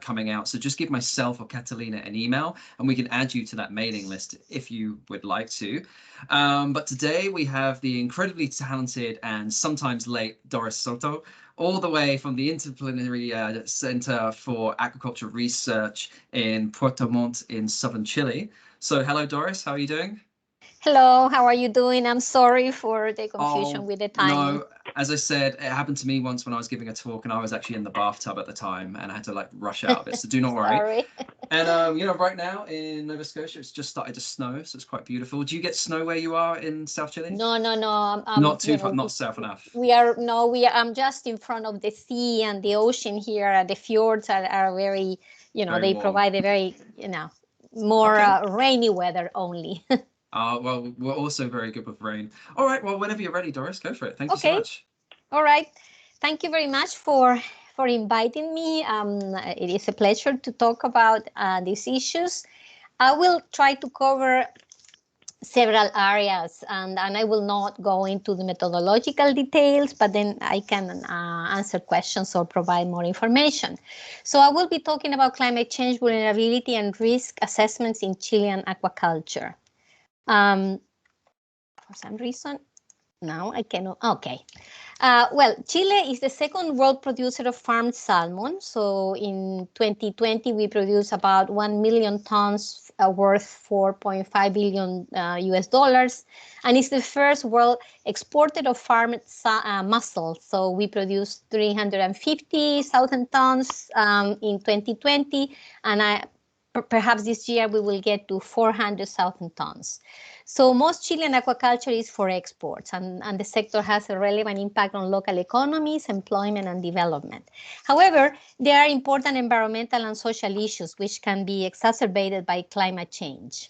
coming out. So just give myself or Catalina an email and we can add you to that mailing list if you would like to. But today we have the incredibly talented and sometimes late Doris Soto, all the way from the Interdisciplinary Center for Aquaculture Research in Puerto Montt in southern Chile. So hello, Doris, how are you doing? Hello, how are you doing? I'm sorry for the confusion with the timing. No, as I said, it happened to me once when I was giving a talk and I was actually in the bathtub at the time and I had to like rush out of it. So do not worry. Sorry. And right now in Nova Scotia, it's just started to snow, so it's quite beautiful. Do you get snow where you are in South Chile? No. Not too far, not south enough. I'm just in front of the sea and the ocean here. The fjords are very, Very they warm. provide a very, more rainy weather only. Well, we're also very good with rain. All right, well, whenever you're ready, Doris, go for it. Thank you so much. All right. Thank you very much for inviting me. It is a pleasure to talk about these issues. I will try to cover several areas, and I will not go into the methodological details, but then I can answer questions or provide more information. So I will be talking about climate change, vulnerability, and risk assessments in Chilean aquaculture. For some reason, now I cannot. Okay. Well, Chile is the second world producer of farmed salmon. So in 2020, we produced about 1 million tons worth 4.5 billion US dollars. And it's the first world exporter of farmed mussels. So we produced 350,000 tons in 2020. And perhaps this year we will get to 400,000 tons. So most Chilean aquaculture is for exports, and the sector has a relevant impact on local economies, employment, and development. However, there are important environmental and social issues which can be exacerbated by climate change.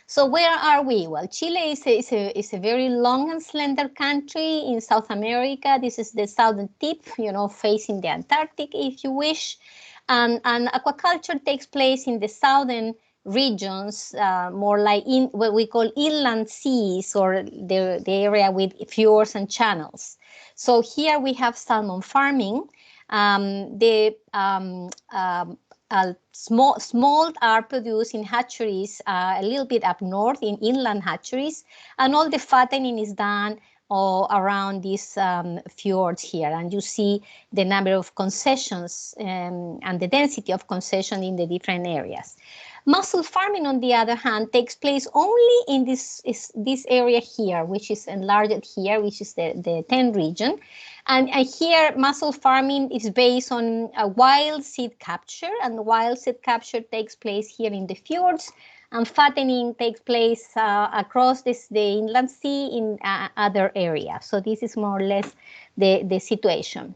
So where are we? Well, Chile is a very long and slender country in South America. This is the southern tip, facing the Antarctic, if you wish. And aquaculture takes place in the southern regions, more like in what we call inland seas, or the area with fjords and channels. So here we have salmon farming. Smolt are produced in hatcheries a little bit up north in inland hatcheries, and all the fattening is done around these fjords here. And you see the number of concessions and the density of concession in the different areas. Mussel farming, on the other hand, takes place only in this area here, which is enlarged here, which is the 10 region. And here, mussel farming is based on wild seed capture, and wild seed capture takes place here in the fjords, and fattening takes place across the inland sea in other areas. So this is more or less the situation.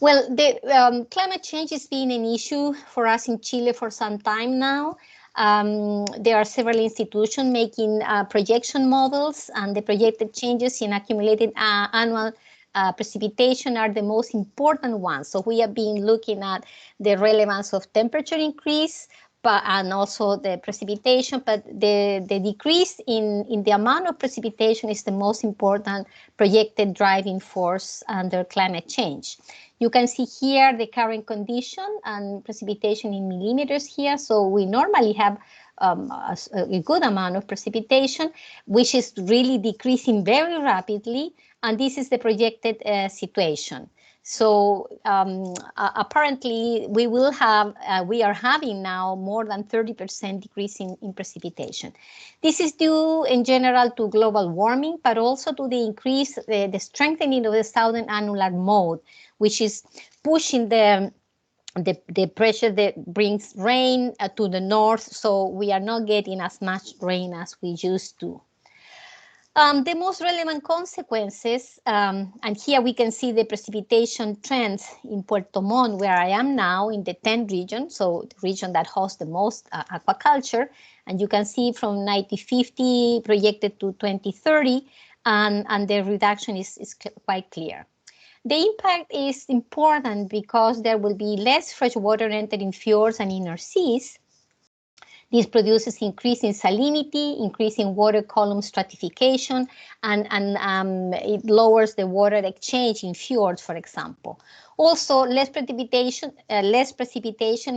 Well, the climate change has been an issue for us in Chile for some time now. There are several institutions making projection models, and the projected changes in accumulated annual precipitation are the most important ones. So we have been looking at the relevance of temperature increase, and also the precipitation, but the decrease in the amount of precipitation is the most important projected driving force under climate change. You can see here the current condition and precipitation in millimeters here. So we normally have a good amount of precipitation, which is really decreasing very rapidly, and this is the projected situation. So apparently we are having now more than 30% decrease in precipitation. This is due in general to global warming, but also to the increase, the strengthening of the southern annular mode, which is pushing the pressure that brings rain to the north. So we are not getting as much rain as we used to. The most relevant consequences, and here we can see the precipitation trends in Puerto Montt, where I am now in the 10 region, so the region that hosts the most aquaculture. And you can see from 1950 projected to 2030, and the reduction is quite clear. The impact is important because there will be less fresh water entering fjords and inner seas. This produces increase in salinity, increase in water column stratification, and it lowers the water exchange in fjords, for example. Also, less precipitation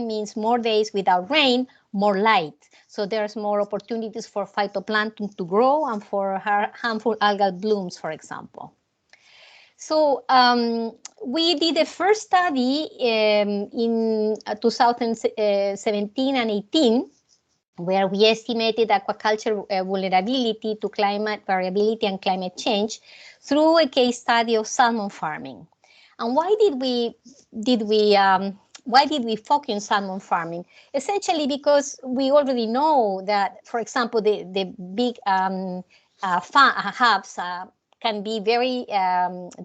means more days without rain, more light. So there's more opportunities for phytoplankton to grow and for harmful algal blooms, for example. So we did a first study in 2017 and 18, where we estimated aquaculture vulnerability to climate variability and climate change through a case study of salmon farming. And why did we focus on salmon farming? Essentially because we already know that, for example, the big hubs can be very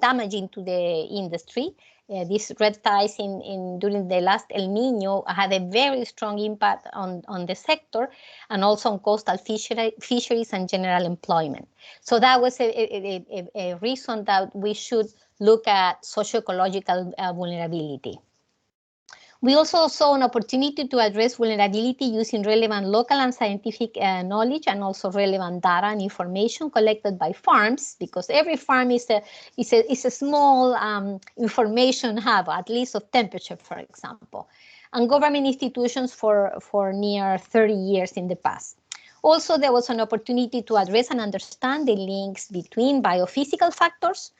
damaging to the industry. These red tides during the last El Nino had a very strong impact on the sector and also on coastal fisheries and general employment. So that was a reason that we should look at socio-ecological vulnerability. We also saw an opportunity to address vulnerability using relevant local and scientific knowledge and also relevant data and information collected by farms, because every farm is a small information hub, at least of temperature, for example, and government institutions for near 30 years in the past. Also, there was an opportunity to address and understand the links between biophysical factors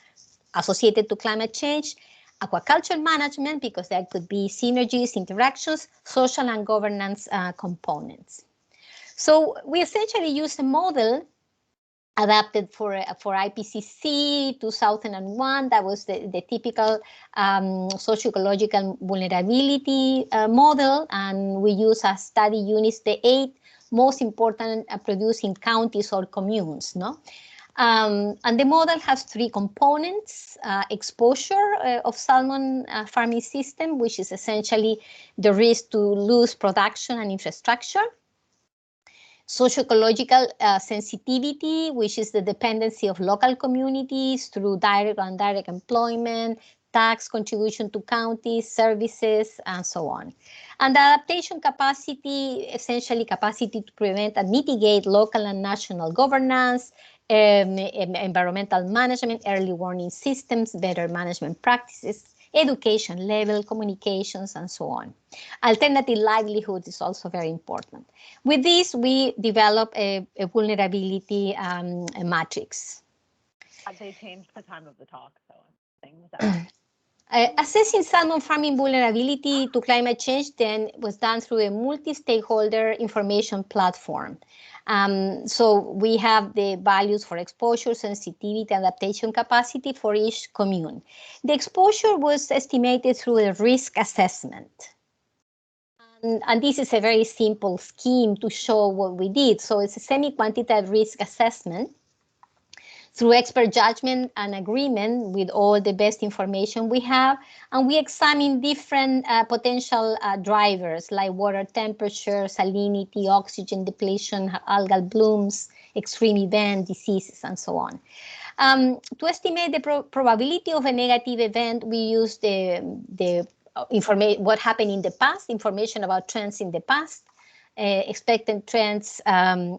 associated to climate change, aquaculture management, because there could be synergies, interactions, social and governance components. So we essentially used a model adapted for IPCC 2001. That was the typical socio-ecological vulnerability model, and we use as study units the 8 most important producing counties or communes, no? And the model has 3 components: exposure of salmon farming system, which is essentially the risk to lose production and infrastructure; socio-ecological sensitivity, which is the dependency of local communities through direct and indirect employment, tax contribution to counties, services, and so on. And the adaptation capacity, essentially capacity to prevent and mitigate local and national governance, environmental management, early warning systems, better management practices, education level, communications, and so on. Alternative livelihood is also very important. With this, we develop a vulnerability matrix. They changed the time of the talk, so I'm saying that. Assessing salmon farming vulnerability to climate change then was done through a multi-stakeholder information platform. So we have the values for exposure, sensitivity, adaptation capacity for each commune. The exposure was estimated through a risk assessment. And this is a very simple scheme to show what we did. So it's a semi-quantitative risk assessment through expert judgment and agreement with all the best information we have. And we examine different potential drivers like water temperature, salinity, oxygen depletion, algal blooms, extreme event, diseases, and so on. To estimate the probability of a negative event, we use the information, what happened in the past, information about trends in the past, expected trends in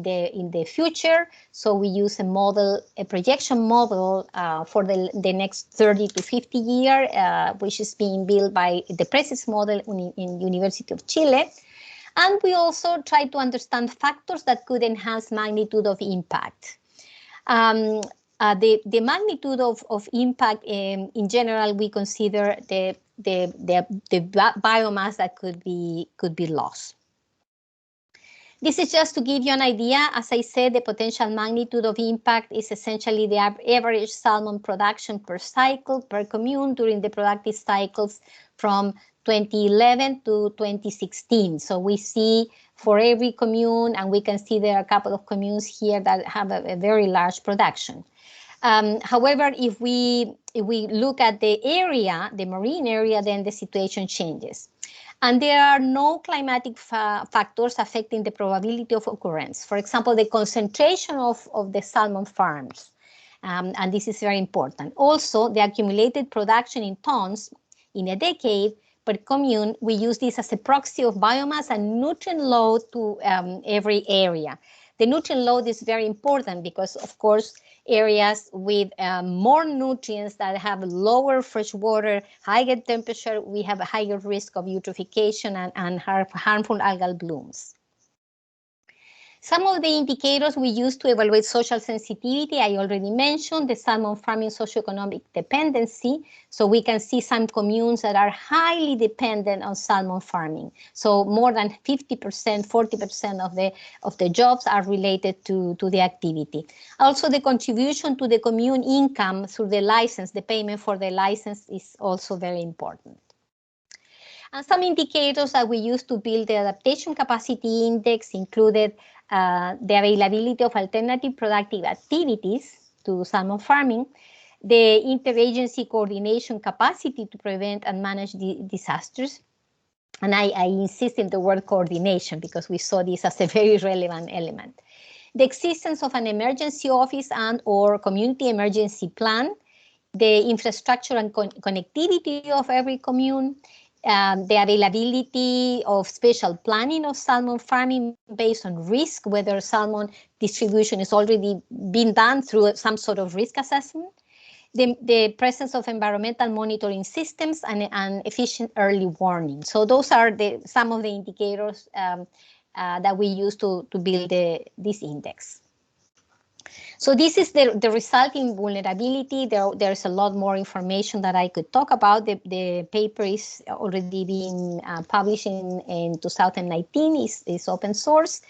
the future. So we use a model, a projection model for the next 30 to 50 years, which is being built by the PRESIS model in University of Chile. And we also try to understand factors that could enhance magnitude of impact. The magnitude of impact in general, we consider the biomass that could be lost. This is just to give you an idea. As I said, the potential magnitude of impact is essentially the average salmon production per cycle, per commune during the productive cycles from 2011 to 2016. So we see for every commune, and we can see there are a couple of communes here that have a very large production. However, if we look at the area, the marine area, then the situation changes. And there are no climatic factors affecting the probability of occurrence. For example, the concentration of the salmon farms, and this is very important. Also, the accumulated production in tons in a decade per commune, we use this as a proxy of biomass and nutrient load to every area. The nutrient load is very important because, of course, areas with more nutrients that have lower fresh water, higher temperature, we have a higher risk of eutrophication and harmful algal blooms. Some of the indicators we use to evaluate social sensitivity, I already mentioned, the salmon farming socioeconomic dependency. So we can see some communes that are highly dependent on salmon farming. So more than 50%, 40% of the jobs are related to the activity. Also, the contribution to the commune income through the license, the payment for the license is also very important. And some indicators that we use to build the adaptation capacity index included the availability of alternative productive activities to salmon farming, the interagency coordination capacity to prevent and manage disasters. And I insist in the word coordination because we saw this as a very relevant element. The existence of an emergency office and or community emergency plan, the infrastructure and connectivity of every commune, the availability of spatial planning of salmon farming based on risk, whether salmon distribution is already being done through some sort of risk assessment, the presence of environmental monitoring systems and efficient early warning. So those are some of the indicators that we use to build this index. So this is the resulting vulnerability. There's a lot more information that I could talk about. The paper is already being published in 2019, is open source.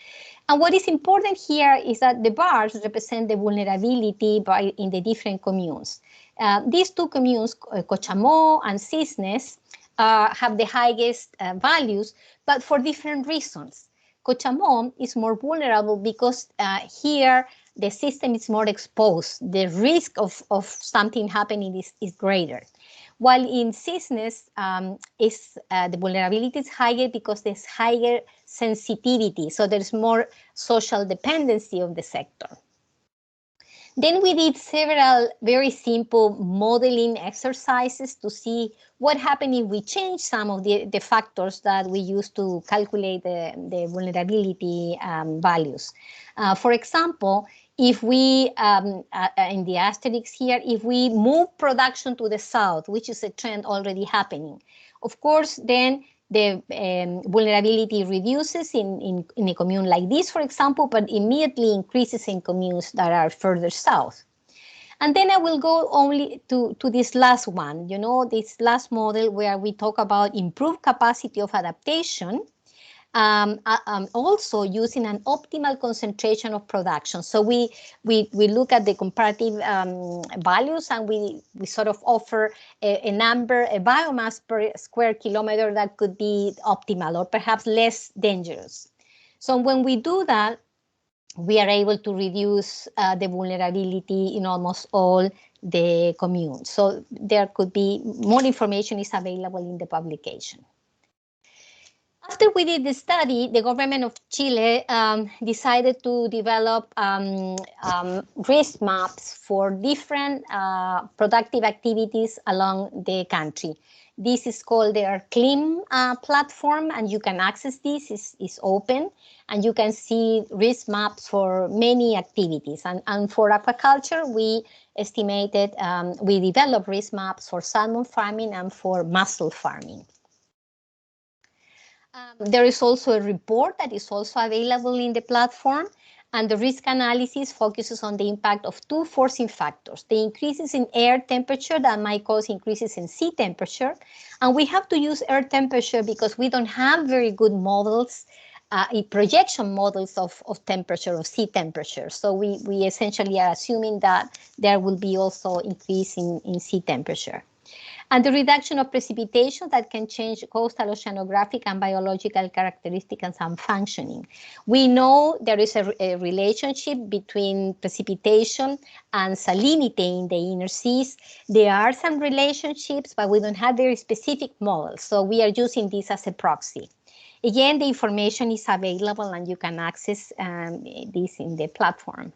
And what is important here is that the bars represent the vulnerability in the different communes. These two communes, Cochamó and Cisnes, have the highest values, but for different reasons. Cochamó is more vulnerable because here the system is more exposed. The risk of something happening is greater. While in Cisnes, the vulnerability is higher because there's higher sensitivity. So there's more social dependency of the sector. Then we did several very simple modeling exercises to see what happened if we change some of the factors that we use to calculate the vulnerability values. For example, if we, in the asterisk here, if we move production to the south, which is a trend already happening, of course, then the vulnerability reduces in a commune like this, for example, but immediately increases in communes that are further south. And then I will go only to this last one, this last model where we talk about improved capacity of adaptation, also using an optimal concentration of production. So we look at the comparative values, and we sort of offer a number, a biomass per square kilometer that could be optimal or perhaps less dangerous. So when we do that, we are able to reduce the vulnerability in almost all the communes. So there could be more information is available in the publication. After we did the study, the government of Chile decided to develop risk maps for different productive activities along the country. This is called their CLIM platform, and you can access this. It's open, and you can see risk maps for many activities. And for aquaculture, we estimated, we developed risk maps for salmon farming and for mussel farming. There is also a report that is also available in the platform, and the risk analysis focuses on the impact of two forcing factors: the increases in air temperature that might cause increases in sea temperature. And we have to use air temperature because we don't have very good models, projection models of temperature, of sea temperature. So we essentially are assuming that there will be also increase in sea temperature. And the reduction of precipitation that can change coastal oceanographic and biological characteristics and functioning. We know there is a relationship between precipitation and salinity in the inner seas. There are some relationships, but we don't have very specific models. So we are using this as a proxy. Again, the information is available and you can access this in the platform.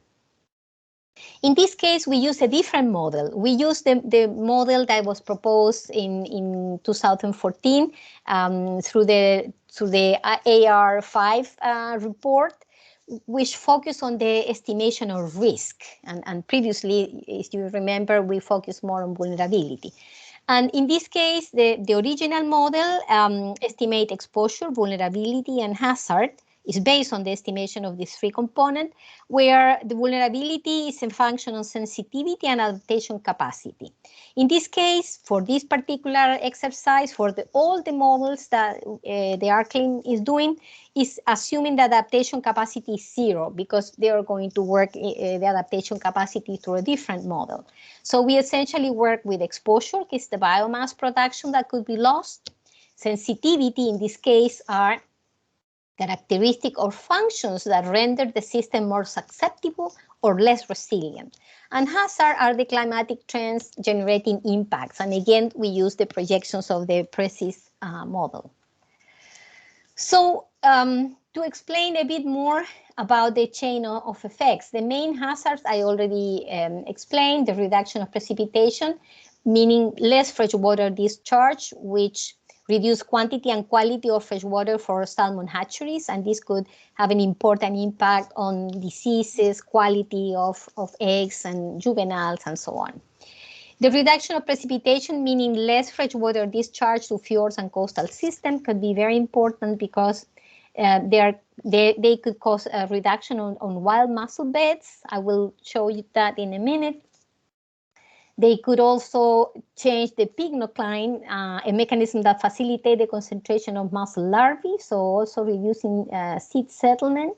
In this case, we use a different model. We use the model that was proposed in 2014 through the AR5 report, which focused on the estimation of risk. And previously, if you remember, we focused more on vulnerability. And in this case, the original model estimate exposure, vulnerability, and hazard is based on the estimation of these three components, where the vulnerability is a function of sensitivity and adaptation capacity. In this case, for this particular exercise, for all the models that the ARCLIN is doing, is assuming the adaptation capacity is 0, because they are going to work the adaptation capacity through a different model. So we essentially work with exposure, which is the biomass production that could be lost. Sensitivity in this case are characteristic or functions that render the system more susceptible or less resilient. And hazard are the climatic trends generating impacts. And again, we use the projections of the PRECIS model. So to explain a bit more about the chain of effects, the main hazards I already explained: the reduction of precipitation, meaning less freshwater discharge, which reduce quantity and quality of freshwater for salmon hatcheries, and this could have an important impact on diseases, quality of eggs and juveniles, and so on. The reduction of precipitation, meaning less freshwater discharge to fjords and coastal systems, could be very important because they could cause a reduction on wild mussel beds. I will show you that in a minute. They could also change the pycnocline, a mechanism that facilitates the concentration of mussel larvae, so also reducing seed settlement.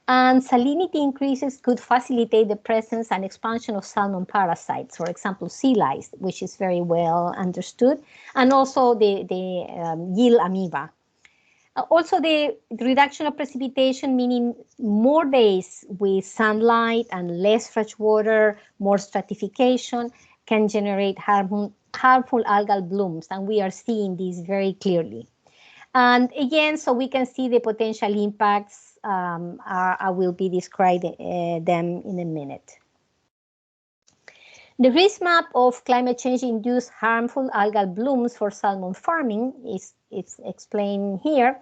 And salinity increases could facilitate the presence and expansion of salmon parasites, for example, sea lice, which is very well understood, and also the gill amoeba. Also, the reduction of precipitation, meaning more days with sunlight and less fresh water, more stratification, can generate harmful algal blooms, and we are seeing this very clearly. And again, so we can see the potential impacts. I will be describing them in a minute. The risk map of climate change-induced harmful algal blooms for salmon farming is explained here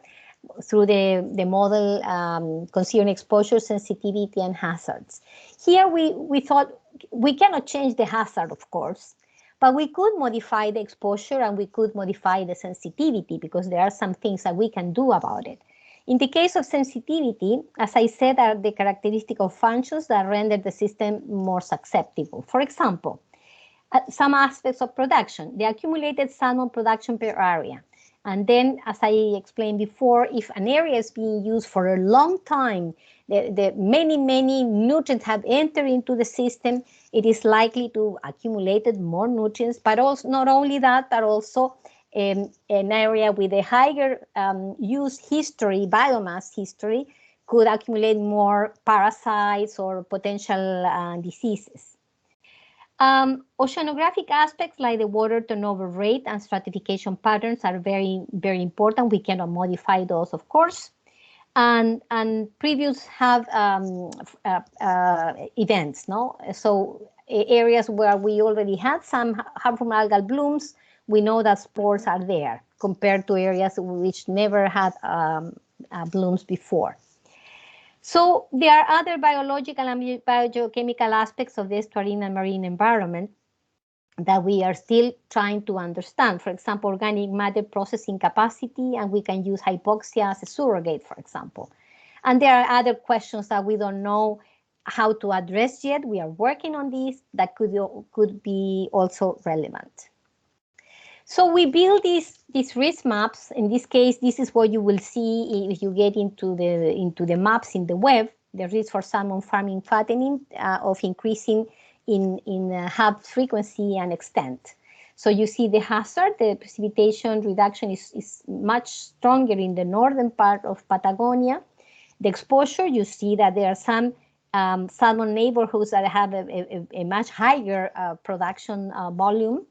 through the model considering exposure, sensitivity, and hazards. Here we thought we cannot change the hazard, of course, but we could modify the exposure and we could modify the sensitivity, because there are some things that we can do about it. In the case of sensitivity, as I said, are the characteristic of functions that render the system more susceptible. For example, some aspects of production, the accumulated salmon production per area. And then, as I explained before, if an area is being used for a long time, the many nutrients have entered into the system, it is likely to accumulate more nutrients, but also not only that, but also an area with a higher use history, biomass history, could accumulate more parasites or potential diseases. Oceanographic aspects like the water turnover rate and stratification patterns are very, very important. We cannot modify those, of course. And previous have events, no? So areas where we already had some harmful algal blooms, we know that spores are there compared to areas which never had blooms before. So there are other biological and biogeochemical aspects of the estuarine and marine environment that we are still trying to understand. For example, organic matter processing capacity, and we can use hypoxia as a surrogate, for example. And there are other questions that we don't know how to address yet. We are working on these that could be also relevant. So we build these risk maps. In this case, this is what you will see if you get into the maps in the web. The risk for salmon farming fattening of increasing in hab frequency and extent. So you see the hazard, the precipitation reduction is much stronger in the northern part of Patagonia. The exposure, you see that there are some salmon neighborhoods that have a much higher production volume.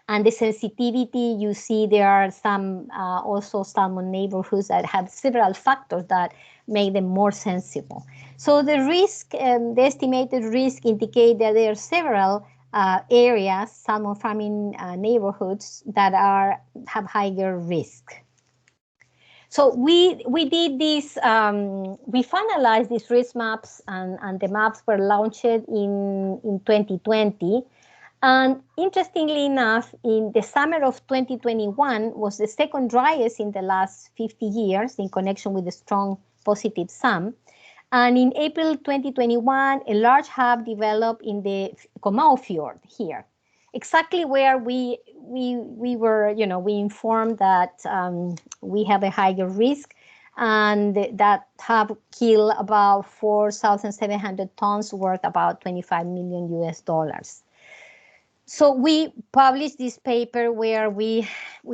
And the sensitivity, you see there are some also salmon neighborhoods that have several factors that make them more sensible. So the risk, the estimated risk indicate that there are several areas, salmon farming neighborhoods that have higher risk. So we did this, we finalized these risk maps, and the maps were launched in 2020. And interestingly enough, in the summer of 2021 was the second driest in the last 50 years in connection with the strong positive SAM. And in April 2021, a large hub developed in the Comau Fjord here, exactly where we were, we informed that we have a higher risk, and that hub killed about 4,700 tons worth about 25 million US dollars. So we published this paper where we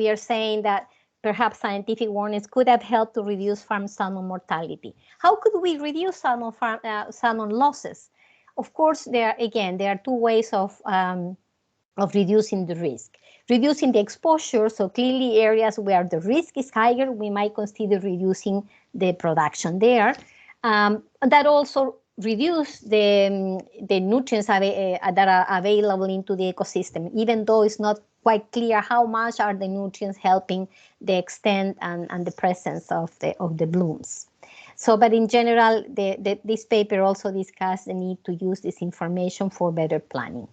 are saying that perhaps scientific warnings could have helped to reduce farm salmon mortality. How could we reduce salmon losses? Of course, there are two ways of reducing the risk. Reducing the exposure, so clearly areas where the risk is higher, we might consider reducing the production there. That also reduce the nutrients that are available into the ecosystem, even though it's not quite clear how much are the nutrients helping the extent and the presence of the blooms. So, but in general, this paper also discussed the need to use this information for better planning.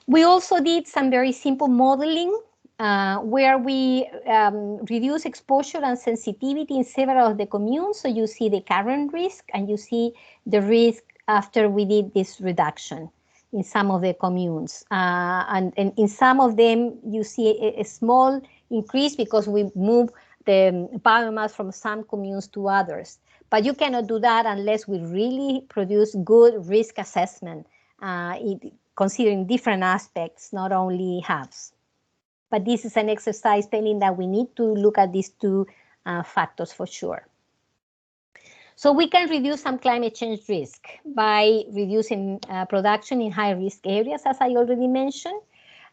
We also did some very simple modeling where we reduce exposure and sensitivity in several of the communes. So you see the current risk, and you see the risk after we did this reduction in some of the communes. And in some of them, you see a small increase because we move the biomass from some communes to others. But you cannot do that unless we really produce good risk assessment, considering different aspects, not only halves. But this is an exercise telling that we need to look at these two factors for sure. So we can reduce some climate change risk by reducing production in high-risk areas, as I already mentioned,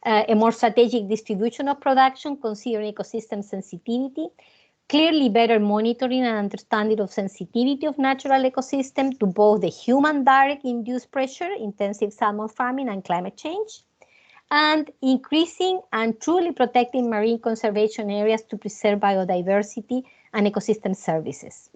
a more strategic distribution of production considering ecosystem sensitivity, clearly better monitoring and understanding of sensitivity of natural ecosystem to both the human direct induced pressure, intensive salmon farming, and climate change, and increasing and truly protecting marine conservation areas to preserve biodiversity and ecosystem services.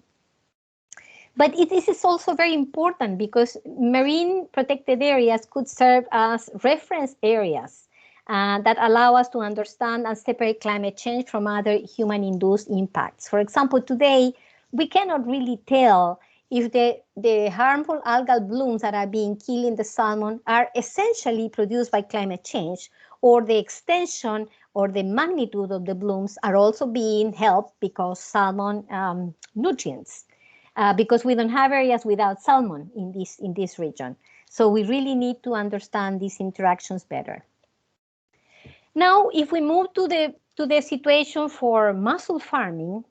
But this is also very important because marine protected areas could serve as reference areas that allow us to understand and separate climate change from other human-induced impacts. For example, today, we cannot really tell if the harmful algal blooms that are being killed in the salmon are essentially produced by climate change, or the extension or the magnitude of the blooms are also being helped because salmon nutrients, because we don't have areas without salmon in this region. So we really need to understand these interactions better. Now, if we move to the situation for mussel farming,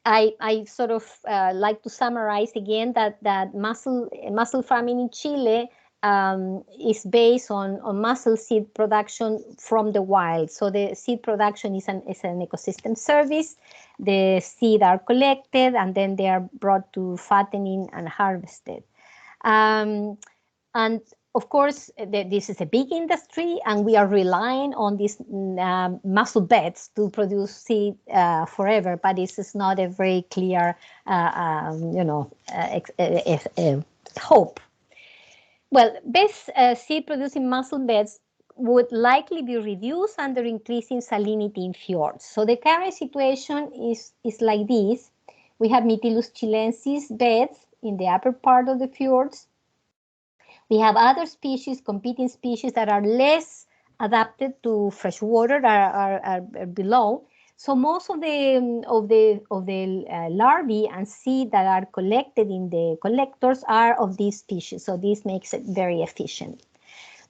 I sort of like to summarize again that mussel farming in Chile is based on mussel seed production from the wild. So the seed production is an ecosystem service. The seed are collected and then they are brought to fattening and harvested. And of course, this is a big industry, and we are relying on these mussel beds to produce seed forever. But this is not a very clear, hope. Well, best seed-producing mussel beds would likely be reduced under increasing salinity in fjords. So the current situation is like this. We have Mytilus chilensis beds in the upper part of the fjords. We have other species, competing species that are less adapted to fresh water, are below. So most of the larvae and seed that are collected in the collectors are of these species. So this makes it very efficient.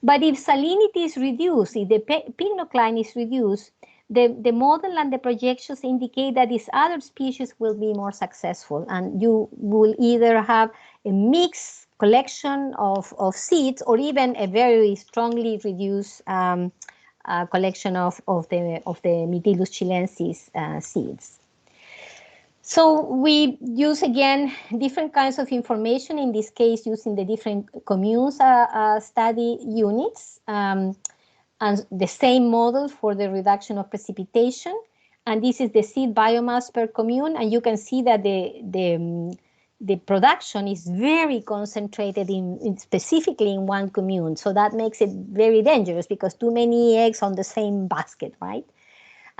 But if salinity is reduced, if the pycnocline is reduced, the model and the projections indicate that these other species will be more successful, and you will either have a mixed collection of seeds or even a very strongly reduced collection of the Mytilus chilensis seeds. So we use, again, different kinds of information, in this case using the different communes study units, and the same model for the reduction of precipitation. And this is the seed biomass per commune, and you can see that the production is very concentrated in specifically in one commune. So that makes it very dangerous, because too many eggs on the same basket, right?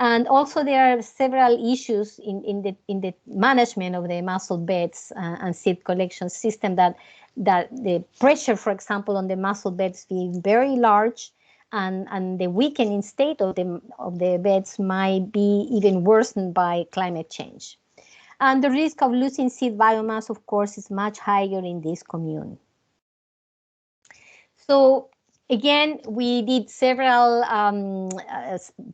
And also there are several issues in the management of the mussel beds and seed collection system, that the pressure, for example, on the mussel beds being very large, and the weakening state of the beds might be even worsened by climate change. And the risk of losing seed biomass, of course, is much higher in this commune. So again, we did several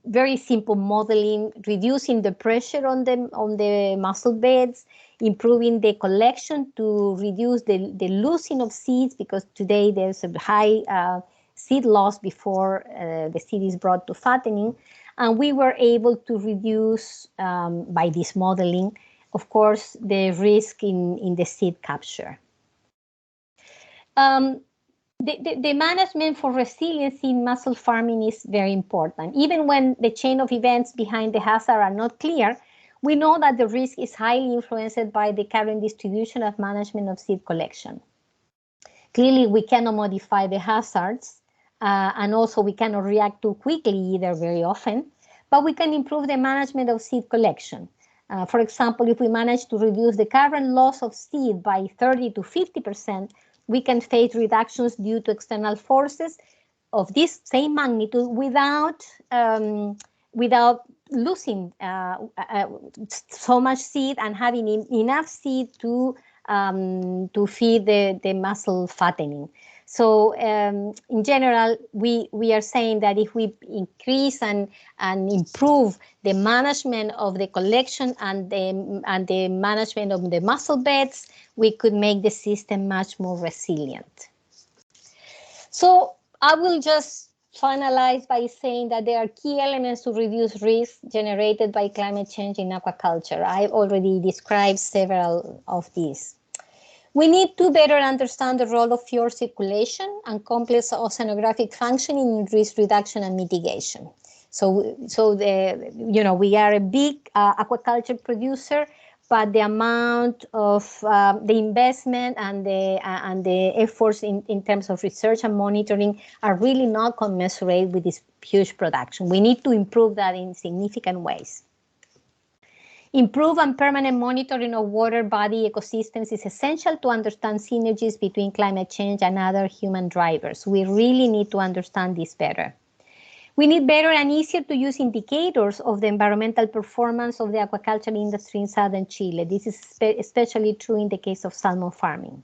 very simple modeling, reducing the pressure on the mussel beds, improving the collection to reduce the losing of seeds, because today there's a high seed loss before the seed is brought to fattening. And we were able to reduce, by this modeling, of course, the risk in the seed capture. The management for resiliency in mussel farming is very important. Even when the chain of events behind the hazard are not clear, we know that the risk is highly influenced by the current distribution of management of seed collection. Clearly, we cannot modify the hazards, and also we cannot react too quickly either very often, but we can improve the management of seed collection. For example, if we manage to reduce the current loss of seed by 30 to 50%, we can face reductions due to external forces of this same magnitude without losing so much seed and having enough seed to feed the mussel fattening. So in general, we are saying that if we increase and improve the management of the collection and the management of the mussel beds, we could make the system much more resilient. So I will just finalize by saying that there are key elements to reduce risk generated by climate change in aquaculture. I've already described several of these. We need to better understand the role of fjord circulation and complex oceanographic functioning in risk reduction and mitigation. So we are a big aquaculture producer, but the amount of the investment and the efforts in terms of research and monitoring are really not commensurate with this huge production. We need to improve that in significant ways. Improve and permanent monitoring of water body ecosystems is essential to understand synergies between climate change and other human drivers. We really need to understand this better. We need better and easier to use indicators of the environmental performance of the aquaculture industry in southern Chile. This is especially true in the case of salmon farming.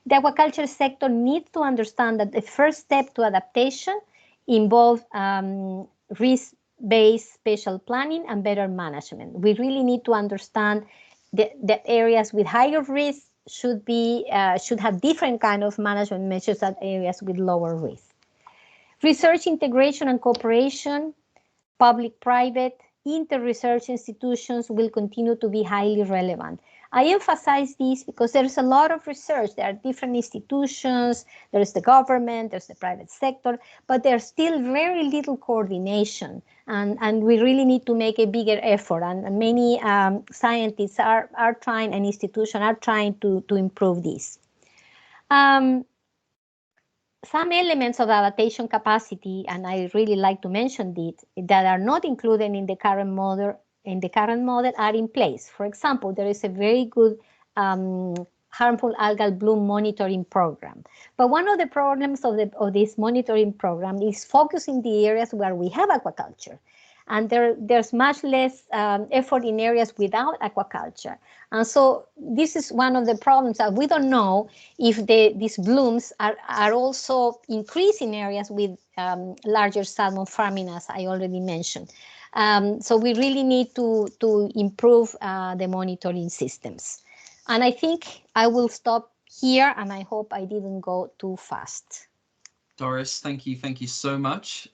The aquaculture sector needs to understand that the first step to adaptation involves risk-based spatial planning and better management. We really need to understand that areas with higher risk should have different kind of management measures than areas with lower risk. Research integration and cooperation, public-private, inter-research institutions will continue to be highly relevant. I emphasize this because there's a lot of research. There are different institutions, there's the government, there's the private sector, but there's still very little coordination. And we really need to make a bigger effort. And many scientists are trying, and institutions are trying to improve this. Some elements of adaptation capacity, and I really like to mention it, that are not included in the current model, are in place. For example, there is a very good harmful algal bloom monitoring program. But one of the problems of this monitoring program is focusing the areas where we have aquaculture. And there's much less effort in areas without aquaculture. And so this is one of the problems, that we don't know if these blooms are also increased in areas with larger salmon farming, as I already mentioned. So we really need to improve the monitoring systems. And I think I will stop here, and I hope I didn't go too fast. Doris, thank you so much.